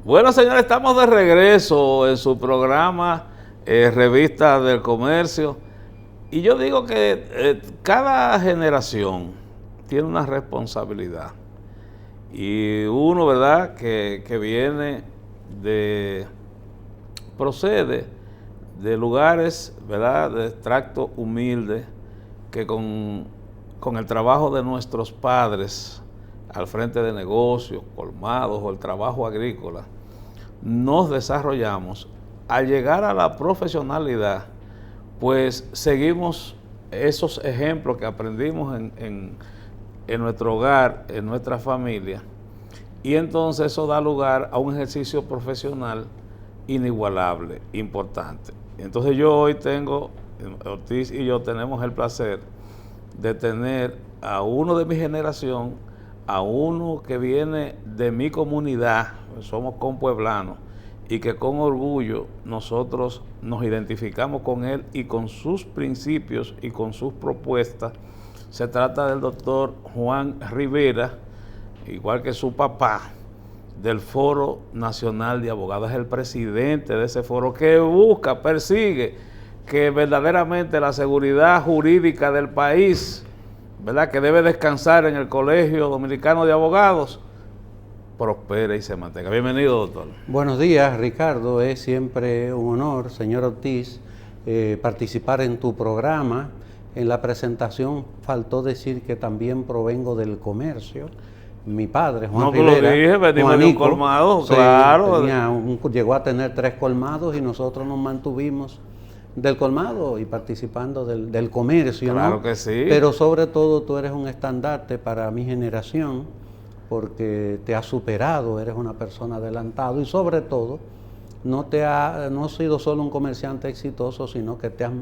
Bueno, señores, estamos de regreso en su programa Revista del Comercio. Y yo digo que cada generación tiene una responsabilidad. Y uno, ¿verdad?, que viene procede de lugares, ¿verdad?, de extracto humilde, que con el trabajo de nuestros padres al frente de negocios, colmados o el trabajo agrícola, nos desarrollamos. Al llegar a la profesionalidad, pues seguimos esos ejemplos que aprendimos en nuestro hogar, en nuestra familia, y entonces eso da lugar a un ejercicio profesional inigualable, importante. Entonces yo hoy Ortiz y yo tenemos el placer de tener a uno de mi generación, a uno que viene de mi comunidad, somos compueblanos, y que con orgullo nosotros nos identificamos con él y con sus principios y con sus propuestas. Se trata del doctor Juan Rivera, igual que su papá, del Foro Nacional de Abogados. Es el presidente de ese foro que busca, persigue que verdaderamente la seguridad jurídica del país, ¿verdad?, que debe descansar en el Colegio Dominicano de Abogados, prospere y se mantenga. Bienvenido, doctor. Buenos días, Ricardo. Es siempre un honor, señor Ortiz, participar en tu programa. En la presentación faltó decir que también provengo del comercio. Mi padre, Juan Rivera, lo dije, venimos de un colmado, sí, claro. Llegó a tener 3 colmados y nosotros nos mantuvimos del colmado y participando del comercio, claro, ¿no? Que sí. Pero sobre todo tú eres un estandarte para mi generación, porque te has superado, eres una persona adelantada y sobre todo no has sido solo un comerciante exitoso, sino que te has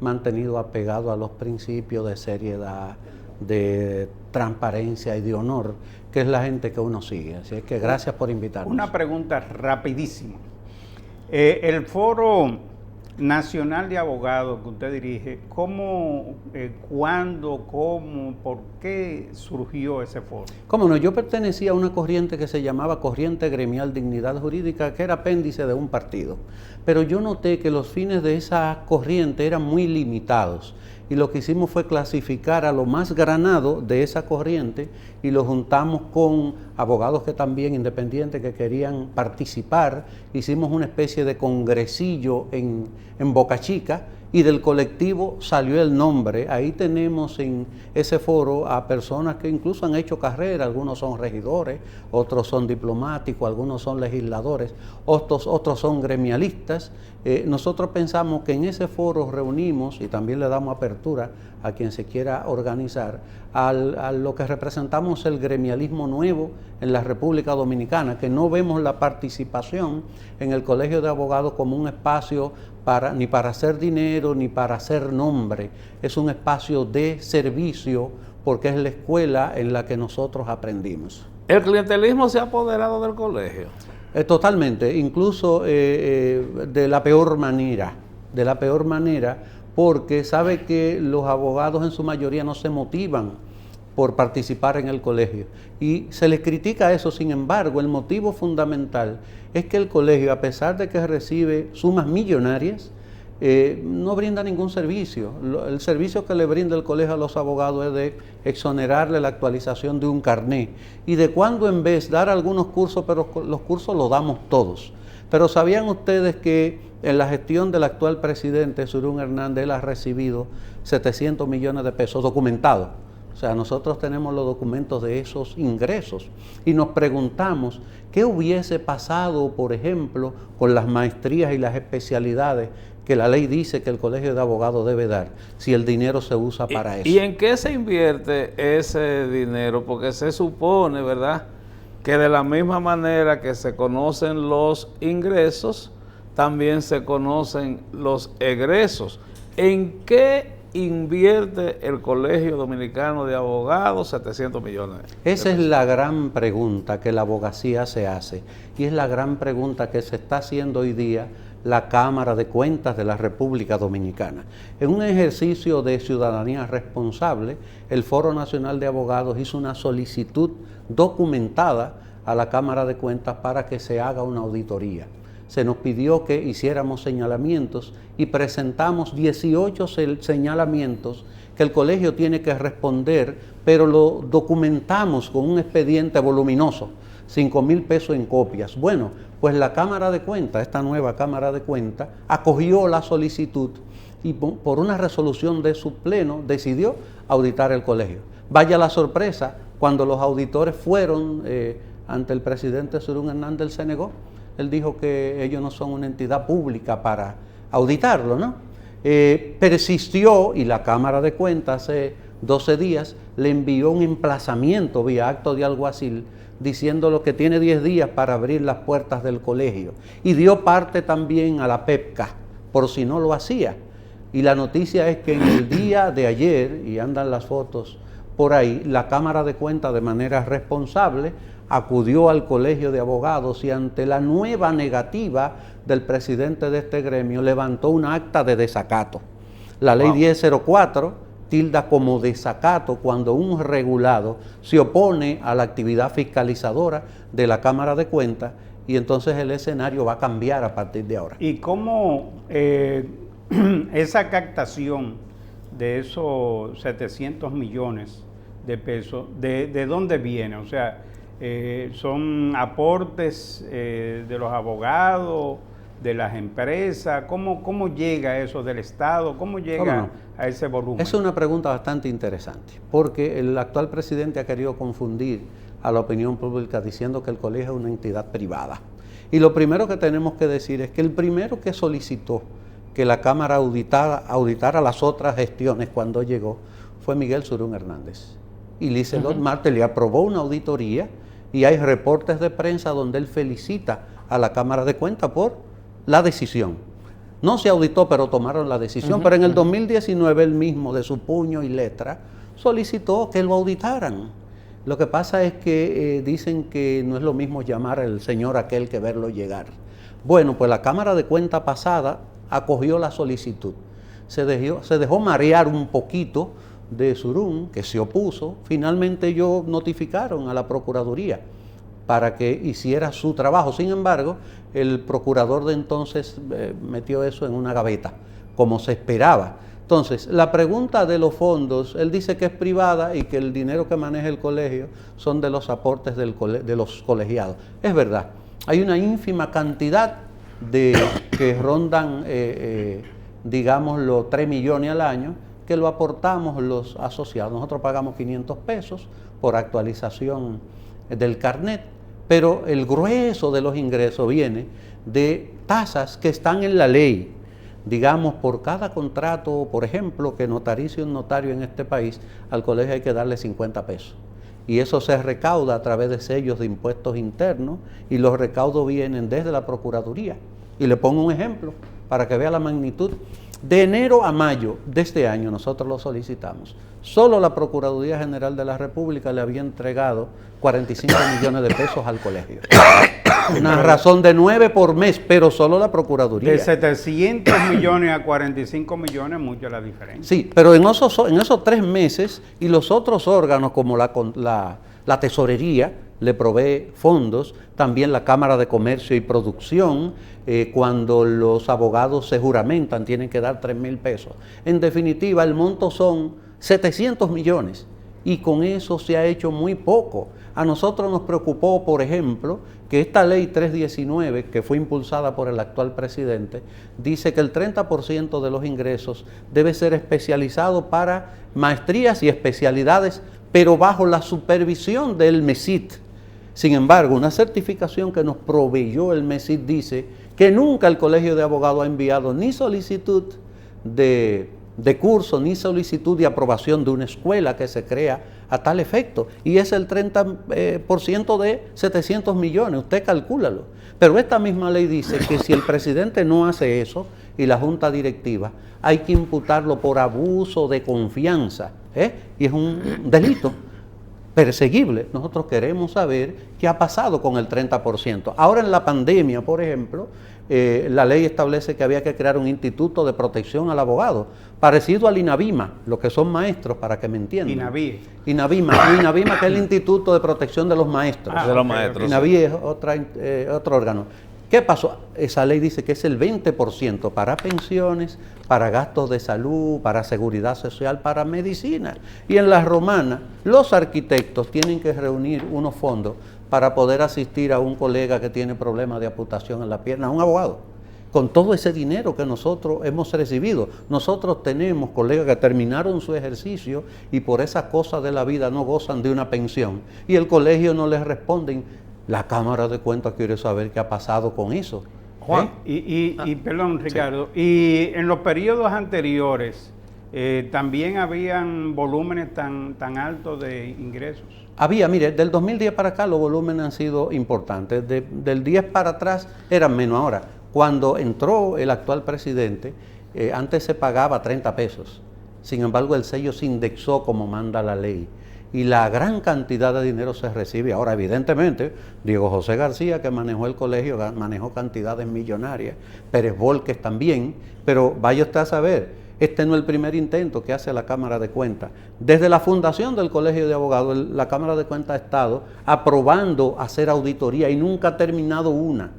mantenido apegado a los principios de seriedad, de transparencia y de honor, que es la gente que uno sigue. Así es que gracias por invitarnos. Una pregunta rapidísima. El Foro Nacional de Abogados que usted dirige, ¿cómo, cuándo, cómo, por qué surgió ese foro? Cómo no, yo pertenecía a una corriente que se llamaba Corriente Gremial Dignidad Jurídica, que era apéndice de un partido. Pero yo noté que los fines de esa corriente eran muy limitados. Y lo que hicimos fue clasificar a lo más granado de esa corriente y lo juntamos con abogados que también independientes que querían participar. Hicimos una especie de congresillo en Boca Chica y del colectivo salió el nombre. Ahí tenemos en ese foro a personas que incluso han hecho carrera, algunos son regidores, otros son diplomáticos, algunos son legisladores, otros son gremialistas. Nosotros pensamos que en ese foro reunimos y también le damos apertura a quien se quiera organizar a lo que representamos el gremialismo nuevo en la República Dominicana, que no vemos la participación en el Colegio de Abogados como un espacio ni para hacer dinero ni para hacer nombre. Es un espacio de servicio porque es la escuela en la que nosotros aprendimos. ¿El clientelismo se ha apoderado del colegio? Totalmente, incluso de la peor manera, porque sabe que los abogados en su mayoría no se motivan por participar en el colegio y se les critica eso. Sin embargo, el motivo fundamental es que el colegio, a pesar de que recibe sumas millonarias, no brinda ningún servicio. El servicio que le brinda el colegio a los abogados es de exonerarle la actualización de un carné y de cuando en vez dar algunos cursos, pero los cursos los damos todos. Pero ¿sabían ustedes que en la gestión del actual presidente, Surún Hernández, él ha recibido 700 millones de pesos documentados? O sea, nosotros tenemos los documentos de esos ingresos y nos preguntamos qué hubiese pasado, por ejemplo, con las maestrías y las especialidades que la ley dice que el Colegio de Abogados debe dar, si el dinero se usa para eso. ¿Y en qué se invierte ese dinero? Porque se supone, ¿verdad?, que de la misma manera que se conocen los ingresos, también se conocen los egresos. ¿En qué invierte el Colegio Dominicano de Abogados 700 millones? Esa es la gran pregunta que la abogacía se hace y es la gran pregunta que se está haciendo hoy día la Cámara de Cuentas de la República Dominicana. En un ejercicio de ciudadanía responsable, el Foro Nacional de Abogados hizo una solicitud documentada a la Cámara de Cuentas para que se haga una auditoría. Se nos pidió que hiciéramos señalamientos y presentamos 18 señalamientos que el colegio tiene que responder, pero lo documentamos con un expediente voluminoso, 5,000 pesos en copias. Bueno, pues la Cámara de Cuentas, esta nueva Cámara de Cuentas, acogió la solicitud y por una resolución de su pleno decidió auditar el colegio. Vaya la sorpresa, cuando los auditores fueron ante el presidente Surún Hernández, él se negó. Él dijo que ellos no son una entidad pública para auditarlo, ¿no? Persistió y la Cámara de Cuentas hace 12 días le envió un emplazamiento vía acto de alguacil diciéndolo que tiene 10 días para abrir las puertas del colegio y dio parte también a la PEPCA por si no lo hacía. Y la noticia es que en el día de ayer, y andan las fotos por ahí, la Cámara de Cuentas de manera responsable acudió al Colegio de Abogados y ante la nueva negativa del presidente de este gremio levantó un acta de desacato. La ley 1004 tilda como desacato cuando un regulado se opone a la actividad fiscalizadora de la Cámara de Cuentas y entonces el escenario va a cambiar a partir de ahora. ¿Y cómo esa captación de esos 700 millones de pesos, de dónde viene? O sea, ¿son aportes de los abogados, de las empresas? ¿Cómo llega eso del Estado? ¿Cómo llega a ese volumen? Es una pregunta bastante interesante, porque el actual presidente ha querido confundir a la opinión pública diciendo que el colegio es una entidad privada. Y lo primero que tenemos que decir es que el primero que solicitó que la Cámara auditara las otras gestiones cuando llegó fue Miguel Surún Hernández. Y Liselot Marte le aprobó una auditoría y hay reportes de prensa donde él felicita a la Cámara de Cuentas por la decisión. No se auditó, pero tomaron la decisión. Pero en el 2019 él mismo, de su puño y letra, solicitó que lo auditaran. Lo que pasa es que dicen que no es lo mismo llamar al señor aquel que verlo llegar. Bueno, pues la Cámara de Cuentas pasada acogió la solicitud. Se dejó marear un poquito de Surún, que se opuso. Finalmente ellos notificaron a la Procuraduría para que hiciera su trabajo. Sin embargo, el procurador de entonces metió eso en una gaveta, como se esperaba. Entonces, la pregunta de los fondos, él dice que es privada y que el dinero que maneja el colegio son de los aportes de los colegiados. Es verdad, hay una ínfima cantidad que rondan, digamos, los 3 millones al año, que lo aportamos los asociados. Nosotros pagamos 500 pesos por actualización del carnet, pero el grueso de los ingresos viene de tasas que están en la ley. Digamos, por cada contrato, por ejemplo, que notarice un notario en este país, al colegio hay que darle 50 pesos. Y eso se recauda a través de sellos de impuestos internos y los recaudos vienen desde la Procuraduría. Y le pongo un ejemplo para que vea la magnitud. De enero a mayo de este año nosotros lo solicitamos. Solo la Procuraduría General de la República le había entregado 45 millones de pesos al colegio. Una razón de 9 por mes, pero solo la Procuraduría. De 700 millones a 45 millones, mucha la diferencia. Sí, pero en esos 3 meses y los otros órganos como la Tesorería le provee fondos, también la Cámara de Comercio y Producción, cuando los abogados se juramentan tienen que dar 3,000 pesos. En definitiva, el monto son 700 millones y con eso se ha hecho muy poco. A nosotros nos preocupó, por ejemplo, que esta ley 319, que fue impulsada por el actual presidente, dice que el 30% de los ingresos debe ser especializado para maestrías y especialidades, pero bajo la supervisión del MESIT. Sin embargo, una certificación que nos proveyó el MESIT dice que nunca el Colegio de Abogados ha enviado ni solicitud de curso, ni solicitud de aprobación de una escuela que se crea a tal efecto. Y es el 30% de 700 millones, usted calcúlalo. Pero esta misma ley dice que si el presidente no hace eso y la junta directiva, hay que imputarlo por abuso de confianza, y es un delito perseguible. Nosotros queremos saber qué ha pasado con el 30%. Ahora en la pandemia, por ejemplo, la ley establece que había que crear un instituto de protección al abogado, parecido al INAVIMA, los que son maestros, para que me entiendan. INAVIMA, que es el Instituto de Protección de los Maestros. De los maestros. INAVI es otro órgano. ¿Qué pasó? Esa ley dice que es el 20% para pensiones, para gastos de salud, para seguridad social, para medicina. Y en la romana, los arquitectos tienen que reunir unos fondos para poder asistir a un colega que tiene problemas de amputación en la pierna, a un abogado. Con todo ese dinero que nosotros hemos recibido, nosotros tenemos colegas que terminaron su ejercicio y por esas cosas de la vida no gozan de una pensión. Y el colegio no les responden. La Cámara de Cuentas quiere saber qué ha pasado con eso. Juan, perdón, Ricardo, sí. Y en los periodos anteriores también habían volúmenes tan altos de ingresos. Mire, del 2010 para acá los volúmenes han sido importantes. Del 10 para atrás eran menos. Ahora, cuando entró el actual presidente, antes se pagaba 30 pesos. Sin embargo, el sello se indexó como manda la ley. Y la gran cantidad de dinero se recibe. Ahora, evidentemente, Diego José García, que manejó el colegio, manejó cantidades millonarias, Pérez Volques también, pero vaya usted a saber, este no es el primer intento que hace la Cámara de Cuentas. Desde la fundación del Colegio de Abogados, la Cámara de Cuentas ha estado aprobando hacer auditoría y nunca ha terminado una,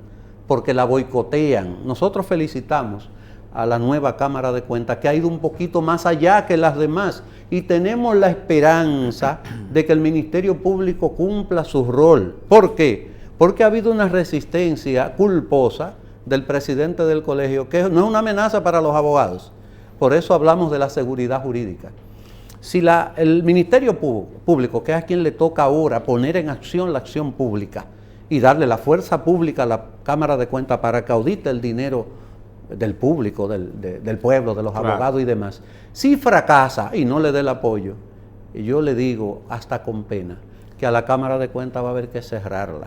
porque la boicotean. Nosotros felicitamos a la nueva Cámara de Cuentas, que ha ido un poquito más allá que las demás, y tenemos la esperanza de que el Ministerio Público cumpla su rol. ¿Por qué? Porque ha habido una resistencia culposa del presidente del colegio, que no es una amenaza para los abogados. Por eso hablamos de la seguridad jurídica. Si el Ministerio Público, que es a quien le toca ahora poner en acción la acción pública y darle la fuerza pública a la Cámara de Cuentas para que audite el dinero del público, del pueblo, de los abogados y demás, si fracasa y no le dé el apoyo, yo le digo, hasta con pena, que a la Cámara de Cuentas va a haber que cerrarla,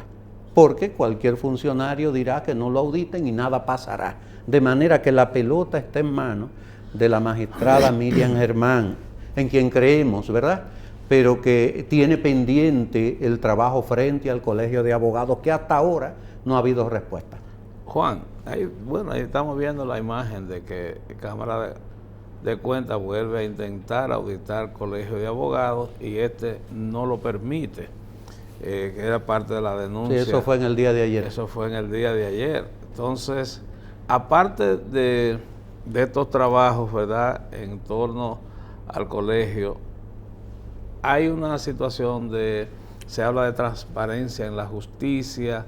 porque cualquier funcionario dirá que no lo auditen y nada pasará. De manera que la pelota está en manos de la magistrada Miriam Germán, en quien creemos, ¿verdad?, pero que tiene pendiente el trabajo frente al Colegio de Abogados, que hasta ahora no ha habido respuesta. Juan, ahí estamos viendo la imagen de que la Cámara de Cuentas vuelve a intentar auditar el Colegio de Abogados y no lo permite, que era parte de la denuncia. Sí, eso fue en el día de ayer. Eso fue en el día de ayer. Entonces, aparte de estos trabajos, ¿verdad?, en torno al colegio, hay una situación se habla de transparencia en la justicia.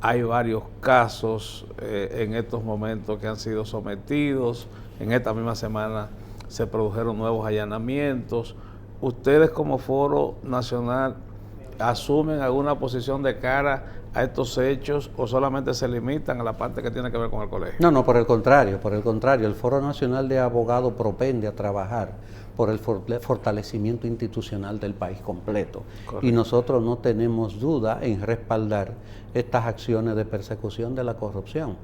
Hay varios casos en estos momentos que han sido sometidos. En esta misma semana se produjeron nuevos allanamientos. ¿Ustedes como Foro Nacional asumen alguna posición de cara a estos hechos o solamente se limitan a la parte que tiene que ver con el colegio? No, por el contrario. El Foro Nacional de Abogados propende a trabajar por el fortalecimiento institucional del país completo. Correcto. Y nosotros no tenemos duda en respaldar estas acciones de persecución de la corrupción.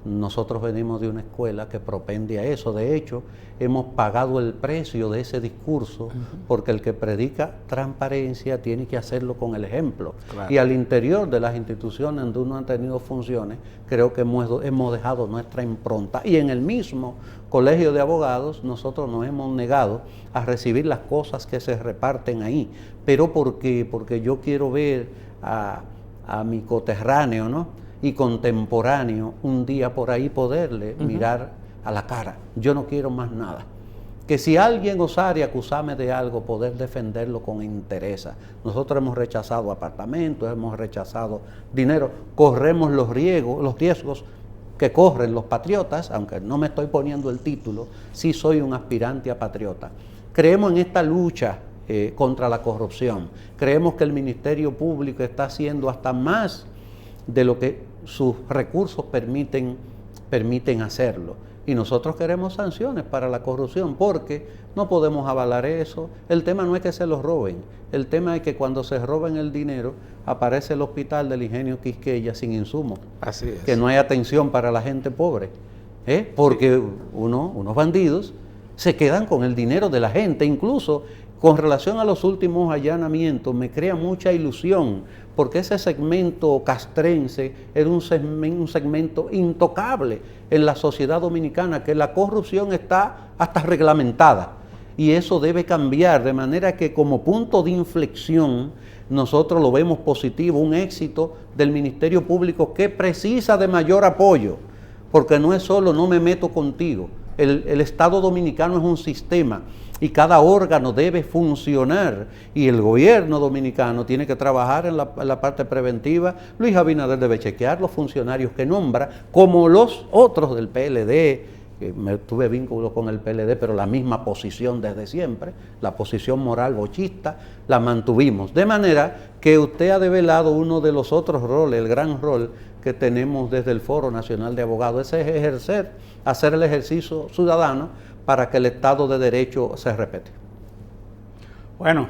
Nosotros venimos de una escuela que propende a eso. De hecho, hemos pagado el precio de ese discurso, porque el que predica transparencia tiene que hacerlo con el ejemplo. Claro. Y al interior de las instituciones donde uno ha tenido funciones, creo que hemos dejado nuestra impronta. Y en el mismo Colegio de Abogados, nosotros nos hemos negado a recibir las cosas que se reparten ahí. ¿Pero por qué? Porque yo quiero ver a mi coterráneo, ¿no?, y contemporáneo, un día por ahí poderle mirar a la cara. Yo no quiero más nada. Que si alguien osare acusarme de algo, poder defenderlo con interés. Nosotros hemos rechazado apartamentos, hemos rechazado dinero, corremos los riesgos que corren los patriotas, aunque no me estoy poniendo el título, sí soy un aspirante a patriota. Creemos en esta lucha contra la corrupción. Creemos que el Ministerio Público está haciendo hasta más de lo que sus recursos permiten hacerlo. Y nosotros queremos sanciones para la corrupción, porque no podemos avalar eso. El tema no es que se los roben, el tema es que cuando se roben el dinero aparece el hospital del Ingenio Quisqueya sin insumos. Así es. Que no hay atención para la gente pobre, porque unos bandidos se quedan con el dinero de la gente, incluso Con relación a los últimos allanamientos, me crea mucha ilusión, porque ese segmento castrense era un segmento intocable en la sociedad dominicana, que la corrupción está hasta reglamentada, y eso debe cambiar, de manera que como punto de inflexión nosotros lo vemos positivo, un éxito del Ministerio Público que precisa de mayor apoyo, porque no es solo no me meto contigo, el Estado dominicano es un sistema y cada órgano debe funcionar, y el gobierno dominicano tiene que trabajar en la parte preventiva. Luis Abinader debe chequear los funcionarios que nombra, como los otros del PLD, que me tuve vínculo con el PLD, pero la misma posición desde siempre, la posición moral bochista, la mantuvimos. De manera que usted ha develado uno de los otros roles, el gran rol que tenemos desde el Foro Nacional de Abogados, ese es hacer el ejercicio ciudadano para que el Estado de Derecho se respete. Bueno,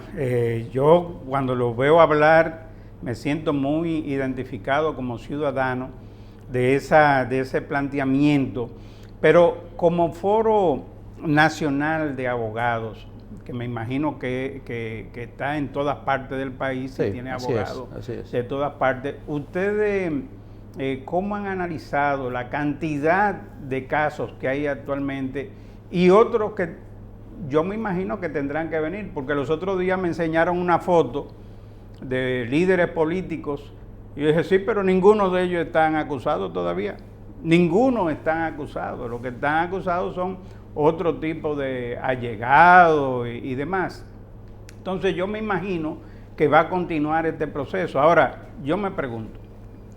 yo cuando lo veo hablar me siento muy identificado como ciudadano de ese planteamiento, pero como Foro Nacional de Abogados, que me imagino que está en todas partes del país, sí, y tiene abogados así es. De todas partes, ustedes ¿cómo han analizado la cantidad de casos que hay actualmente y otros que yo me imagino que tendrán que venir? Porque los otros días me enseñaron una foto de líderes políticos y yo dije, sí, pero ninguno de ellos están acusados todavía. Ninguno están acusados. Los que están acusados son otro tipo de allegados y demás. Entonces yo me imagino que va a continuar este proceso. Ahora, yo me pregunto,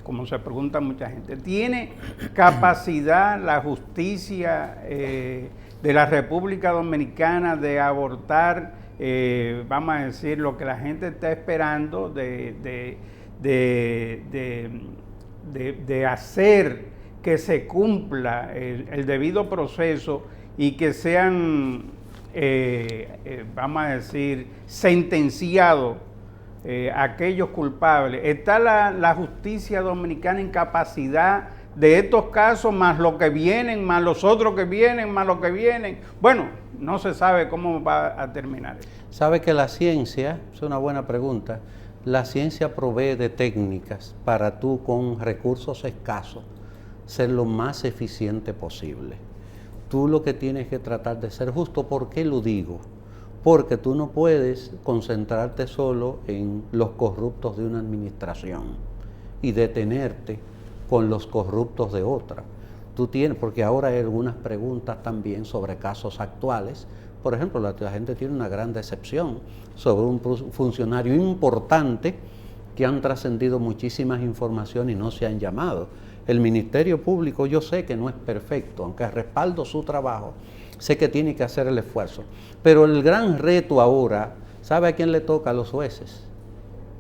como se pregunta mucha gente, ¿tiene capacidad la justicia de la República Dominicana de abortar, vamos a decir, lo que la gente está esperando de hacer que se cumpla el debido proceso y que sean, vamos a decir, sentenciados aquellos culpables? ¿Está la justicia dominicana en capacidad de estos casos, más lo que vienen, más los otros que vienen, más los que vienen? Bueno, no se sabe cómo va a terminar. Sabe que la ciencia, es una buena pregunta, la ciencia provee de técnicas para tú con recursos escasos ser lo más eficiente posible. Tú lo que tienes que tratar de ser justo. ¿Por qué lo digo? Porque tú no puedes concentrarte solo en los corruptos de una administración y detenerte con los corruptos de otra. Tú tienes, porque ahora hay algunas preguntas también sobre casos actuales. Por ejemplo, la gente tiene una gran decepción sobre un funcionario importante que han trascendido muchísimas informaciones y no se han llamado. El Ministerio Público, yo sé que no es perfecto, aunque respaldo su trabajo, sé que tiene que hacer el esfuerzo. Pero el gran reto ahora, ¿sabe a quién le toca? A los jueces.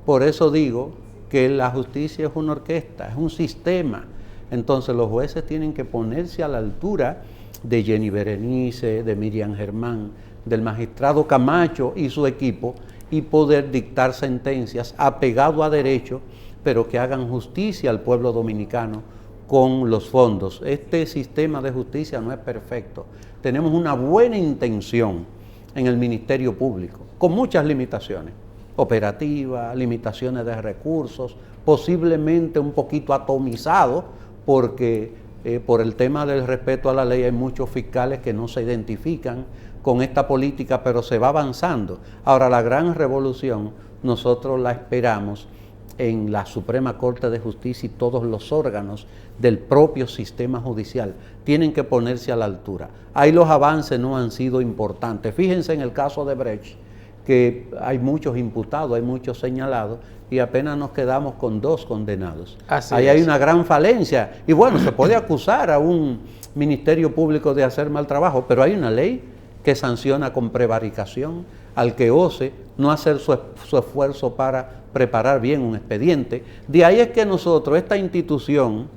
Por eso digo que la justicia es una orquesta, es un sistema. Entonces los jueces tienen que ponerse a la altura de Jenny Berenice, de Miriam Germán, del magistrado Camacho y su equipo, y poder dictar sentencias apegado a derecho, pero que hagan justicia al pueblo dominicano con los fondos. Este sistema de justicia no es perfecto. Tenemos una buena intención en el Ministerio Público, con muchas limitaciones operativas, limitaciones de recursos, posiblemente un poquito atomizado, porque por el tema del respeto a la ley hay muchos fiscales que no se identifican con esta política, pero se va avanzando. Ahora, la gran revolución nosotros la esperamos en la Suprema Corte de Justicia, y todos los órganos del propio sistema judicial tienen que ponerse a la altura. Ahí los avances no han sido importantes. Fíjense en el caso de Brecht, que hay muchos imputados, hay muchos señalados, y apenas nos quedamos con 2 condenados. Ahí hay una gran falencia. Y bueno, se puede acusar a un Ministerio Público de hacer mal trabajo, pero hay una ley que sanciona con prevaricación al que ose no hacer su esfuerzo para preparar bien un expediente. De ahí es que nosotros, esta institución,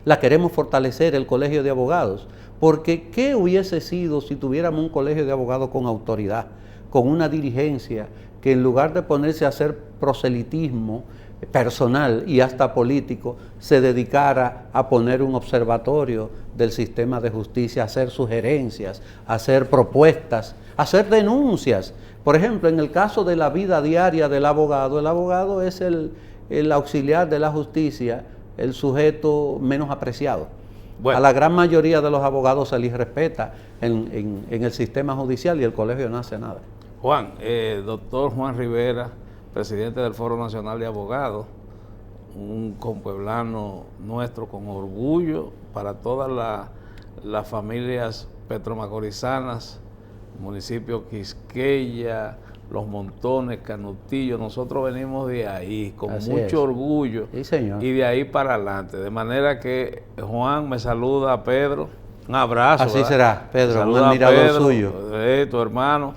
la queremos fortalecer, el Colegio de Abogados, porque ¿qué hubiese sido si tuviéramos un Colegio de Abogados con autoridad, con una dirigencia que en lugar de ponerse a hacer proselitismo personal y hasta político, se dedicara a poner un observatorio del sistema de justicia, a hacer sugerencias, a hacer propuestas, a hacer denuncias? Por ejemplo, en el caso de la vida diaria del abogado, el abogado es el auxiliar de la justicia, el sujeto menos apreciado. Bueno. A la gran mayoría de los abogados se les respeta en el sistema judicial y el colegio no hace nada. Juan, doctor Juan Rivera, presidente del Foro Nacional de Abogados, un compueblano nuestro con orgullo para todas las familias petromacorizanas, municipio Quisqueya, Los Montones, Canutillo. Nosotros venimos de ahí con Así mucho es. orgullo, Sí, señor. y de ahí para adelante. De manera que Juan me saluda a Pedro, un abrazo. Así ¿verdad? será, Pedro, Saluda un a admirador Pedro, suyo. tu hermano,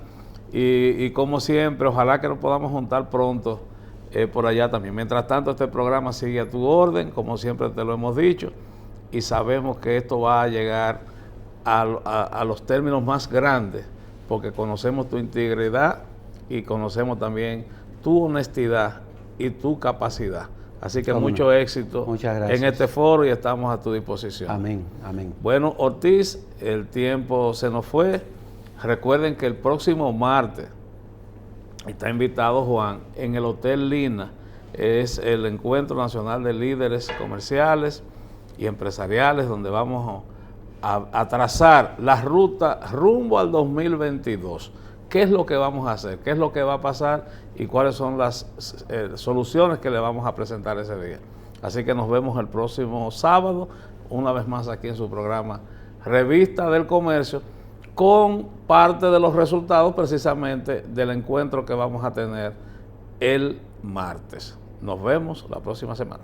y como siempre, ojalá que nos podamos juntar pronto por allá también. Mientras tanto, este programa sigue a tu orden, como siempre te lo hemos dicho, y sabemos que esto va a llegar a los términos más grandes, porque conocemos tu integridad y conocemos también tu honestidad y tu capacidad. Así que mucho éxito en este foro y estamos a tu disposición. Amén, amén. Bueno, Ortiz, el tiempo se nos fue. Recuerden que el próximo martes está invitado Juan en el Hotel Lina. Es el Encuentro Nacional de Líderes Comerciales y Empresariales, donde vamos a trazar la ruta rumbo al 2022. ¿Qué es lo que vamos a hacer? ¿Qué es lo que va a pasar? ¿Y cuáles son las soluciones que le vamos a presentar ese día? Así que nos vemos el próximo sábado, una vez más aquí en su programa Revista del Comercio, con parte de los resultados precisamente del encuentro que vamos a tener el martes. Nos vemos la próxima semana.